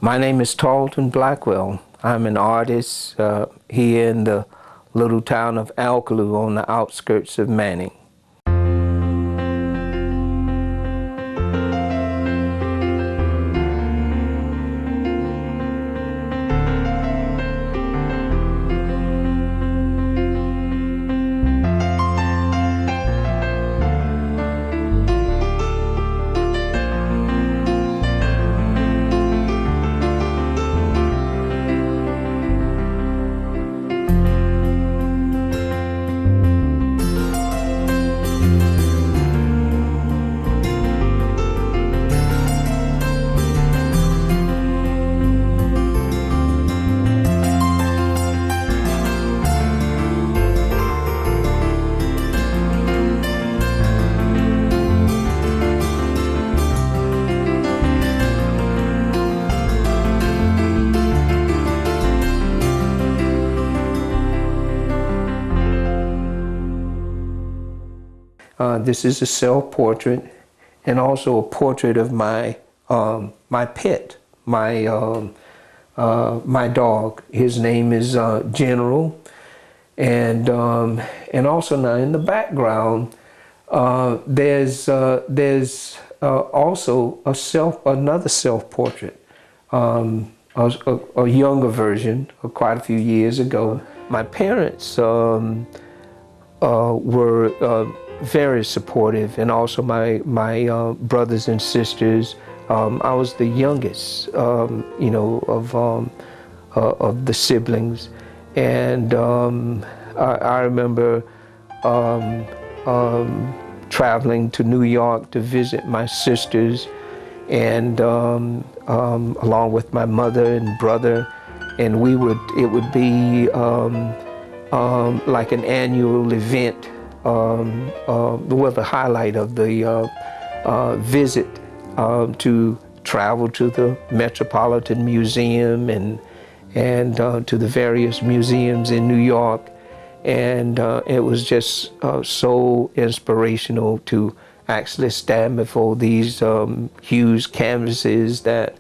My name is Tarleton Blackwell. I'm an artist here in the little town of Alkaloo on the outskirts of Manning. This is a self-portrait and also a portrait of my my pet, my dog. His name is General, and also now in the background there's also another self-portrait, a younger version of quite a few years ago. My parents were very supportive, and also my brothers and sisters. I was the youngest, you know, of the siblings, and I remember traveling to New York to visit my sisters, and along with my mother and brother, and it would be like an annual event. Well, the highlight of the visit to travel to the Metropolitan Museum and to the various museums in New York, and it was just so inspirational to actually stand before these huge canvases that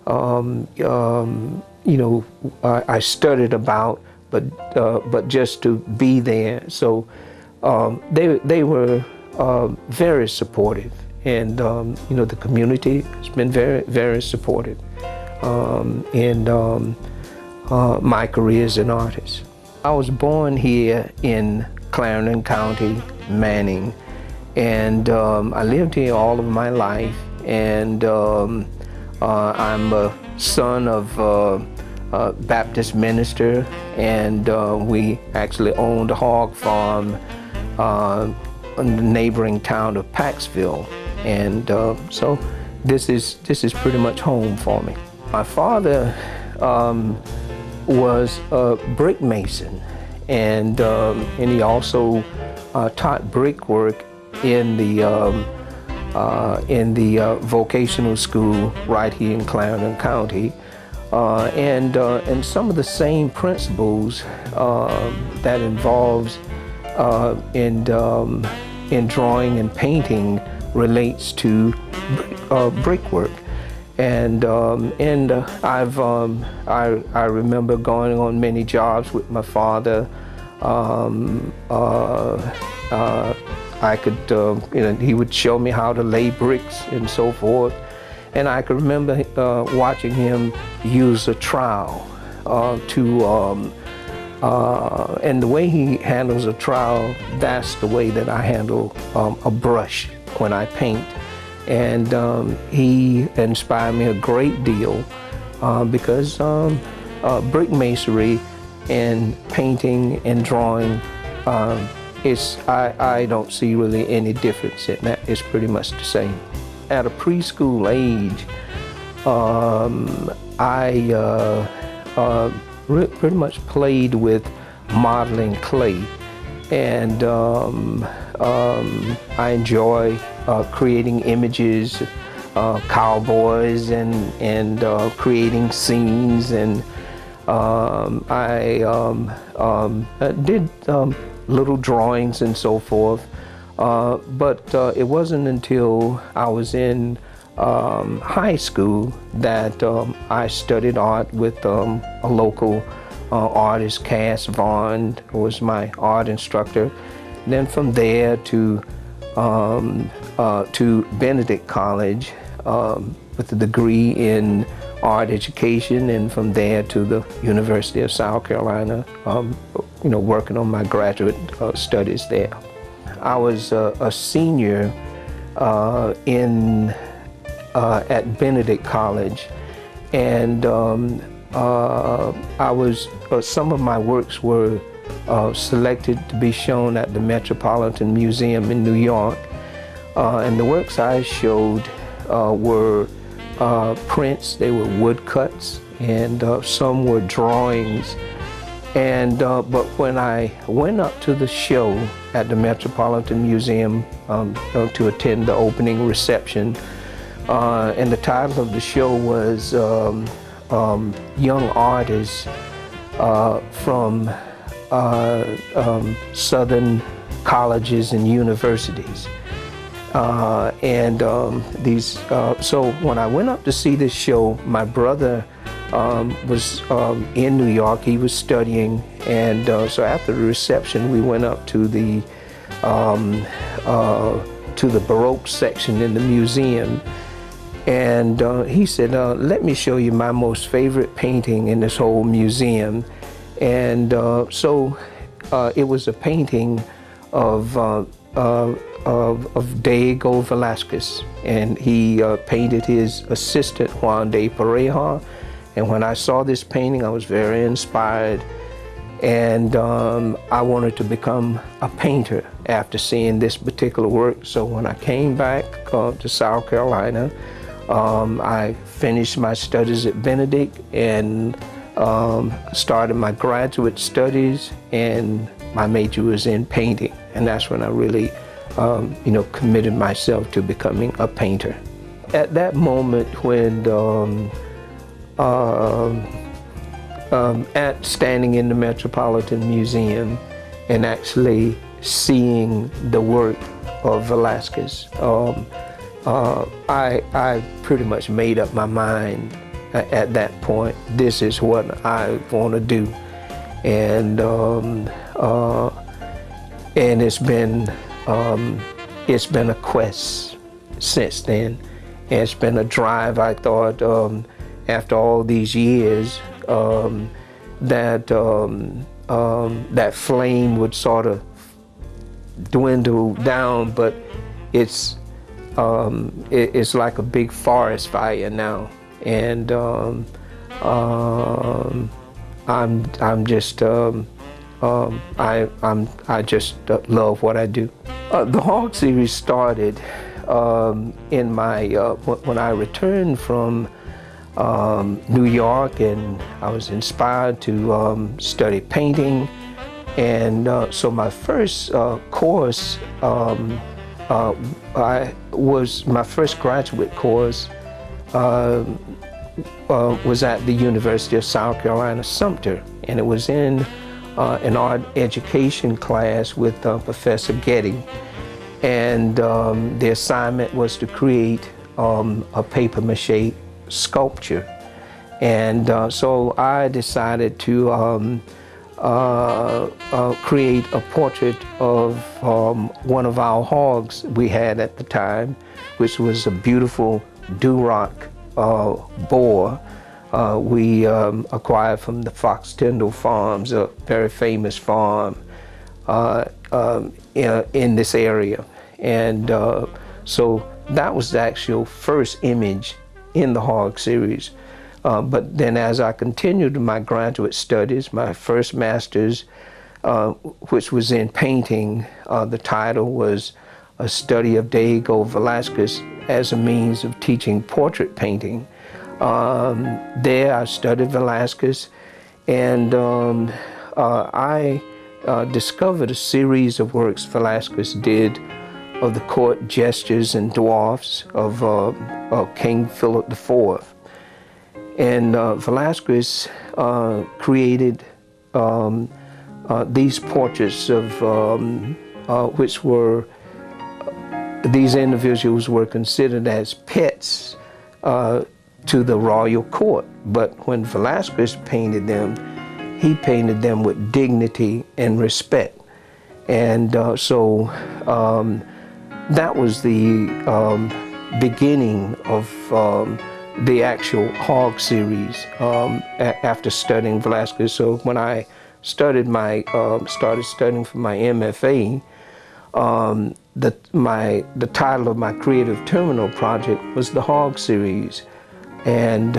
you know, I studied about, but just to be there. So they were very supportive, and you know, the community has been very supportive in my career as an artist. I was born here in Tarleton County, Manning, and I lived here all of my life, and I'm a son of a Baptist minister, and we actually owned a hog farm in the neighboring town of Paxville, and so this is pretty much home for me. My father was a brick mason, and he also taught brickwork in the vocational school right here in Tarleton County, and some of the same principles that involves in drawing and painting relates to brickwork, and I remember going on many jobs with my father. I could, you know, he would show me how to lay bricks and so forth, and I could remember watching him use a trowel and the way he handles a trowel, that's the way that I handle a brush when I paint. And he inspired me a great deal because brick masonry and painting and drawing, I don't see really any difference in that. It's pretty much the same. At a preschool age, I pretty much played with modeling clay, and I enjoy creating images, cowboys, and creating scenes, and I did little drawings and so forth, but it wasn't until I was in high school that I studied art with a local artist, Cass Vaughn, who was my art instructor. Then from there to Benedict College with a degree in art education, and from there to the University of South Carolina, working on my graduate studies there. I was a senior at Benedict College, and some of my works were selected to be shown at the Metropolitan Museum in New York, and the works I showed were prints. They were woodcuts, and some were drawings. And but when I went up to the show at the Metropolitan Museum to attend the opening reception, and the title of the show was Young Artists from Southern Colleges and Universities. So when I went up to see this show, my brother was in New York. He was studying, and so after the reception, we went up to the Baroque section in the museum, and he said, "Let me show you my most favorite painting in this whole museum." And so it was a painting of Diego Velázquez, and he painted his assistant Juan de Pareja. And when I saw this painting, I was very inspired, and I wanted to become a painter after seeing this particular work. So when I came back to South Carolina, I finished my studies at Benedict and started my graduate studies, and my major was in painting, and that's when I really committed myself to becoming a painter. At that moment when at standing in the Metropolitan Museum and actually seeing the work of Velázquez, I pretty much made up my mind at that point. This is what I want to do, and it's been a quest since then. And it's been a drive. I thought after all these years that flame would sort of dwindle down, but it's like a big forest fire now, and I just love what I do. The Hog series started when I returned from New York, and I was inspired to study painting, and so my first course my first graduate course was at the University of South Carolina, Sumter, and it was in an art education class with Professor Getty, and the assignment was to create a papier-mâché sculpture, and so I decided to create a portrait of one of our hogs we had at the time, which was a beautiful Duroc boar we acquired from the Fox Tyndall Farms, a very famous farm in this area. And so that was the actual first image in the Hog series. But then as I continued my graduate studies, my first master's, which was in painting, the title was A Study of Diego Velázquez as a Means of Teaching Portrait Painting. There I studied Velázquez, and I discovered a series of works Velázquez did of the court gestures and dwarfs of King Philip IV. And Velázquez created these portraits of which were these individuals were considered as pets to the royal court. But when Velázquez painted them, he painted them with dignity and respect. And so that was the beginning of the actual Hog series after studying Velázquez. So when I started studying for my MFA, the title of my creative terminal project was the Hog series, and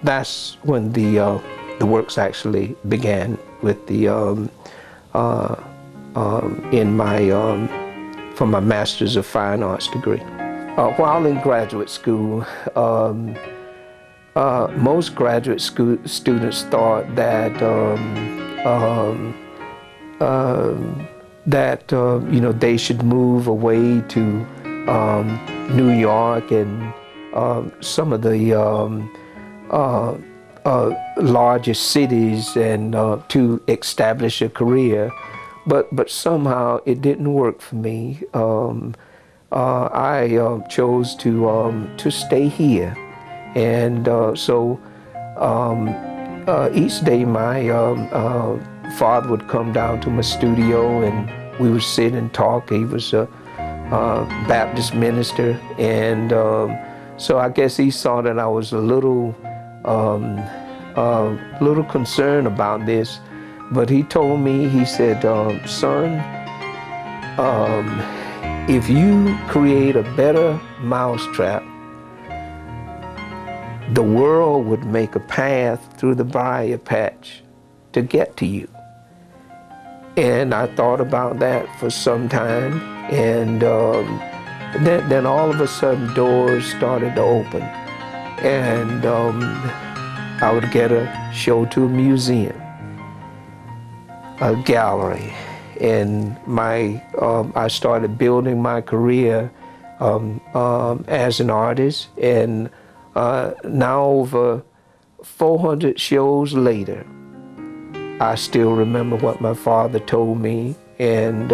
that's when the works actually began with the for my Master's of Fine Arts degree. While in graduate school, most graduate school students thought that you know, they should move away to New York and some of the largest cities and to establish a career, but somehow it didn't work for me. I chose to stay here, and so each day my father would come down to my studio and we would sit and talk. He was a Baptist minister, and so I guess he saw that I was a little concerned about this, but he told me, he said, son, if you create a better mousetrap, the world would make a path through the briar patch to get to you. And I thought about that for some time, and then all of a sudden doors started to open, and I would get a show to a museum, a gallery, and I started building my career as an artist, and now over 400 shows later, I still remember what my father told me. And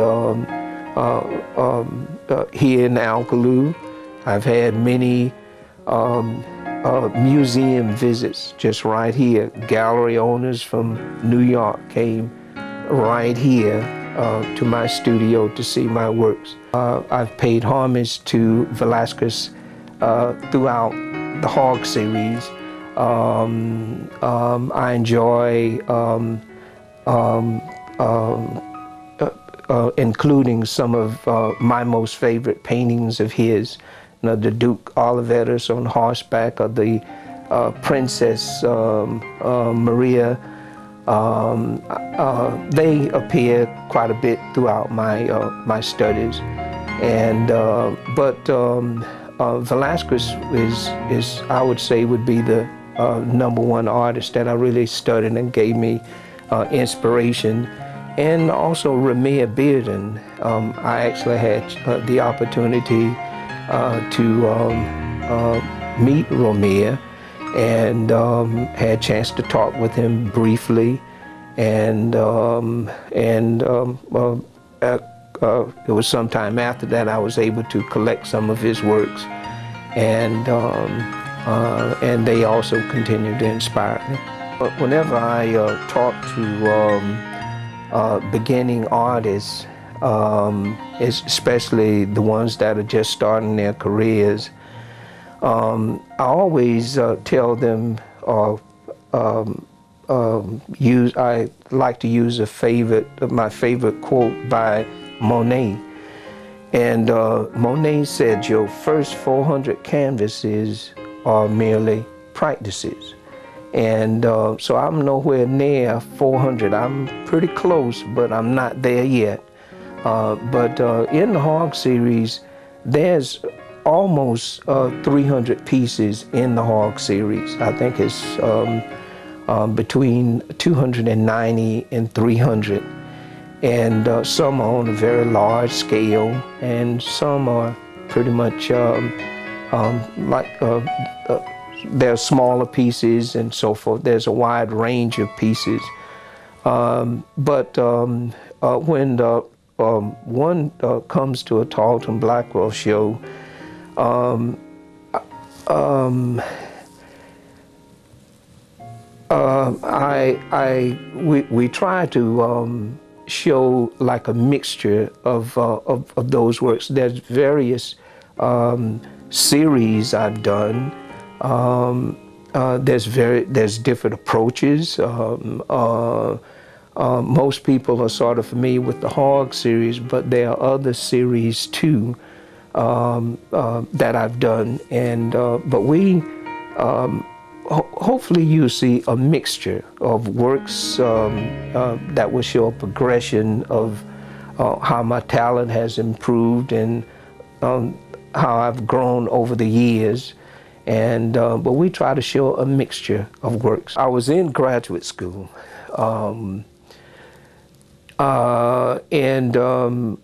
here in Alcaloo, I've had many museum visits just right here. Gallery owners from New York came right here to my studio to see my works. I've paid homage to Velázquez throughout the Hog series. I enjoy including some of my most favorite paintings of his. You know, the Duke Oliveras on horseback, or the Princess Maria. They appear quite a bit throughout my studies, and but Velázquez is I would say would be the #1 artist that I really studied and gave me inspiration. And also Ramir Bearden. I actually had the opportunity to meet Ramir, and had a chance to talk with him briefly, and it was sometime after that I was able to collect some of his works, and they also continue to inspire me. But whenever I talk to beginning artists, especially the ones that are just starting their careers, I always tell them, I like to use my favorite quote by Monet. And Monet said, your first 400 canvases are merely practices. And so I'm nowhere near 400. I'm pretty close, but I'm not there yet. But in the Hog series, there's almost 300 pieces in the Hog series. I think it's between 290 and 300. And some are on a very large scale, and some are pretty much there are smaller pieces and so forth. There's a wide range of pieces. But when one comes to a Tarleton Blackwell show, we try to show like a mixture of those works. There's various series I've done. There's different approaches. Most people are sort of familiar with the Hog series, but there are other series too that I've done. And but we hopefully you see a mixture of works that will show a progression of how my talent has improved and how I've grown over the years. And but we try to show a mixture of works. I was in graduate school, and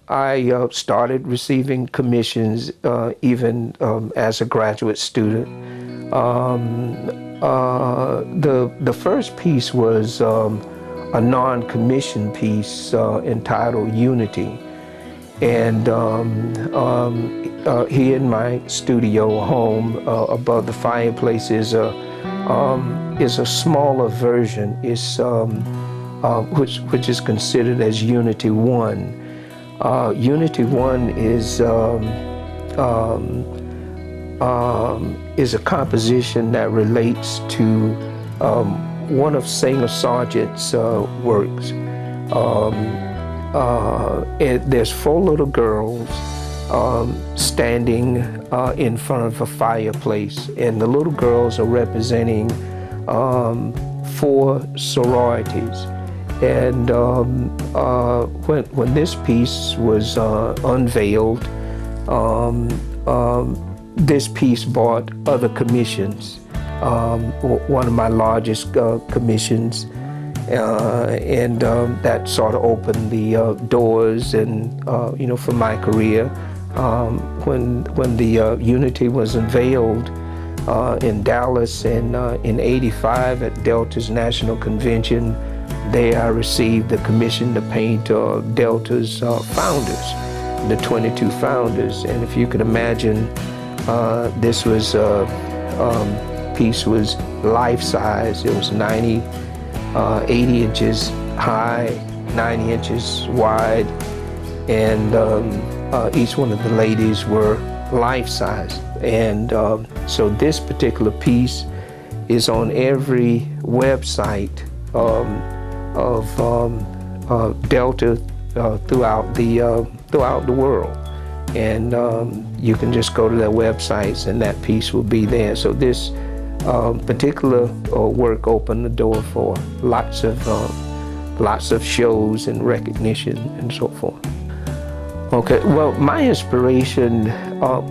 I started receiving commissions even as a graduate student. The first piece was a non-commissioned piece entitled Unity. And here in my studio home, above the fireplace is a smaller version. It's which is considered as Unity 1. Unity 1 is a composition that relates to one of Singer Sargent's works. There's 4 little girls standing in front of a fireplace, and the little girls are representing 4 sororities. And when this piece was unveiled, this piece brought other commissions. One of my largest commissions. And that sort of opened the doors, and for my career. When the Unity was unveiled in Dallas in '85 at Delta's National Convention, there I received the commission to paint Delta's founders, the 22 founders. And if you could imagine, this was piece was life-size. It was 80 inches high, 90 inches wide, and each one of the ladies were life-size. And so this particular piece is on every website of Delta throughout the world. And you can just go to their websites and that piece will be there. So this particular work opened the door for lots of shows and recognition and so forth. Okay, well, my inspiration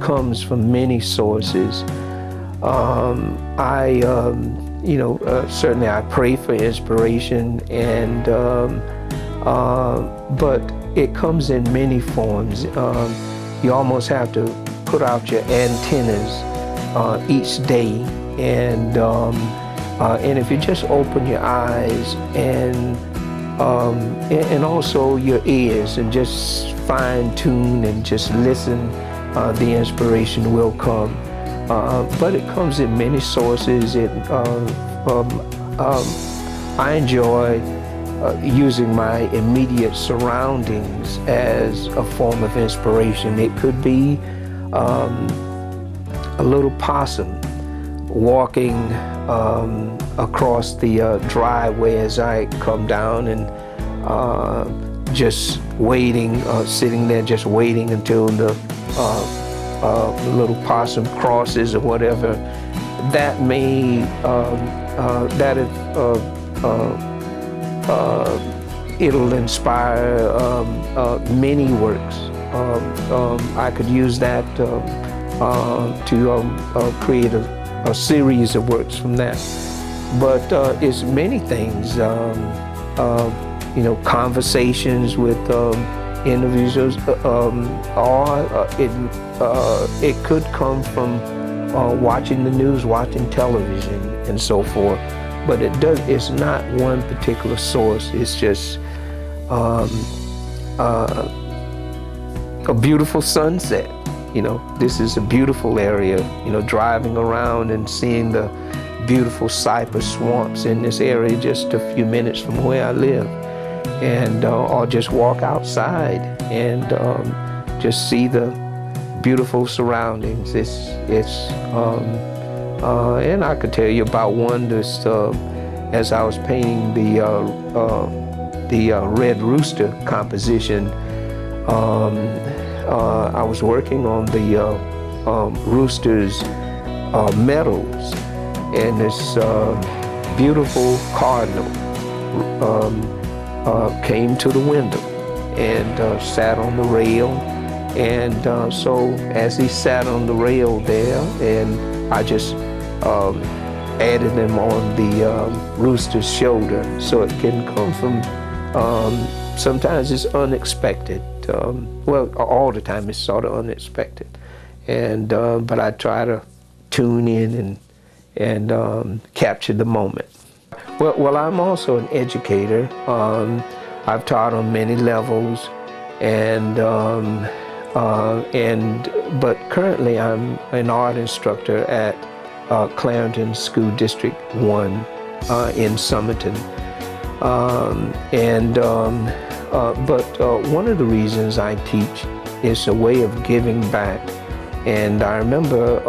comes from many sources. Certainly I pray for inspiration, and but it comes in many forms. You almost have to put out your antennas each day. And if you just open your eyes and also your ears and just fine tune and just listen, the inspiration will come. But it comes in many sources. I enjoy using my immediate surroundings as a form of inspiration. It could be a little possum walking across the driveway as I come down, and just waiting, sitting there just waiting until the little possum crosses or whatever. That may, it'll inspire many works. I could use that to create a series of works from that. But it's many things, conversations with individuals, or it could come from watching the news, watching television, and so forth. But it's not one particular source. It's just a beautiful sunset. This is a beautiful area, driving around and seeing the beautiful cypress swamps in this area just a few minutes from where I live. And or just walk outside and just see the beautiful surroundings. And I could tell you about one that's as I was painting the Red Rooster composition. I was working on the rooster's medals, and this beautiful cardinal came to the window and sat on the rail. And so as he sat on the rail there, and I just added him on the rooster's shoulder, so it can come from, sometimes it's unexpected. Well, all the time it's sort of unexpected. And but I try to tune in and capture the moment. Well, I'm also an educator. I've taught on many levels, but currently I'm an art instructor at Tarleton School District 1 in Somerton. But one of the reasons I teach is a way of giving back. And I remember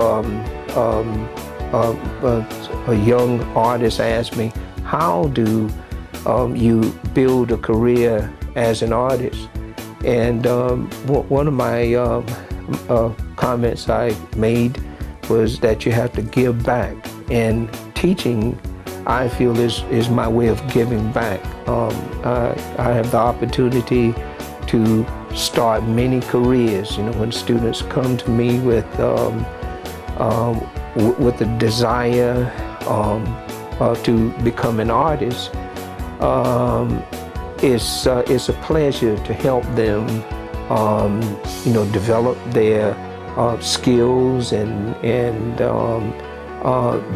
a young artist asked me, how do you build a career as an artist? And one of my comments I made was that you have to give back. And teaching, I feel, is my way of giving back. I have the opportunity to start many careers. When students come to me with a desire to become an artist, it's a pleasure to help them, develop their skills and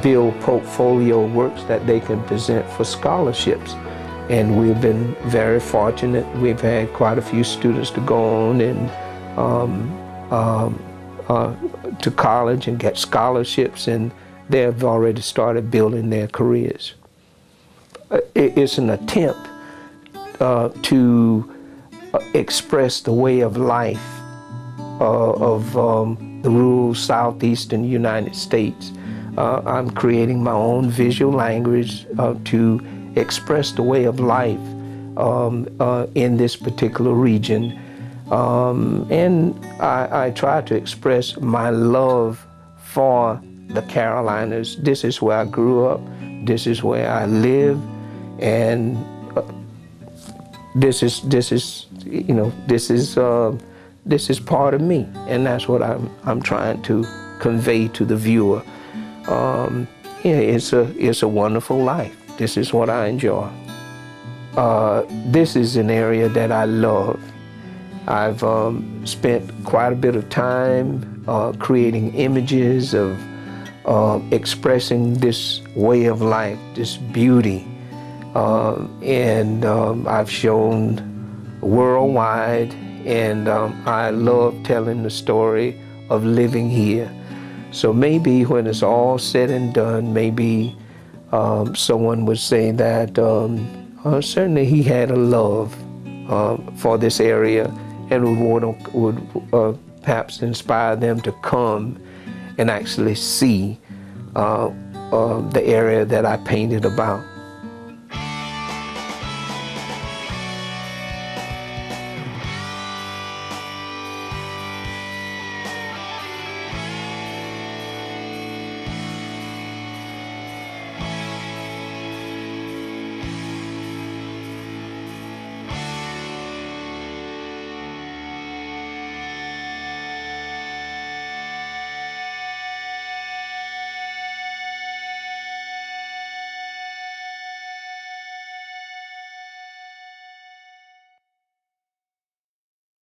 build portfolio works that they can present for scholarships. And we've been very fortunate. We've had quite a few students to go on and to college and get scholarships, and they've already started building their careers. It's an attempt to express the way of life of the rural southeastern United States. I'm creating my own visual language to express the way of life in this particular region. And I try to express my love for the Carolinas. This is where I grew up. This is where I live, and this is part of me, and that's what I'm trying to convey to the viewer. It's a wonderful life. This is what I enjoy. This is an area that I love. I've spent quite a bit of time creating images of expressing this way of life, this beauty, and I've shown worldwide, and I love telling the story of living here. So maybe when it's all said and done, maybe someone would say that certainly he had a love for this area, and would perhaps inspire them to come and actually see the area that I painted about.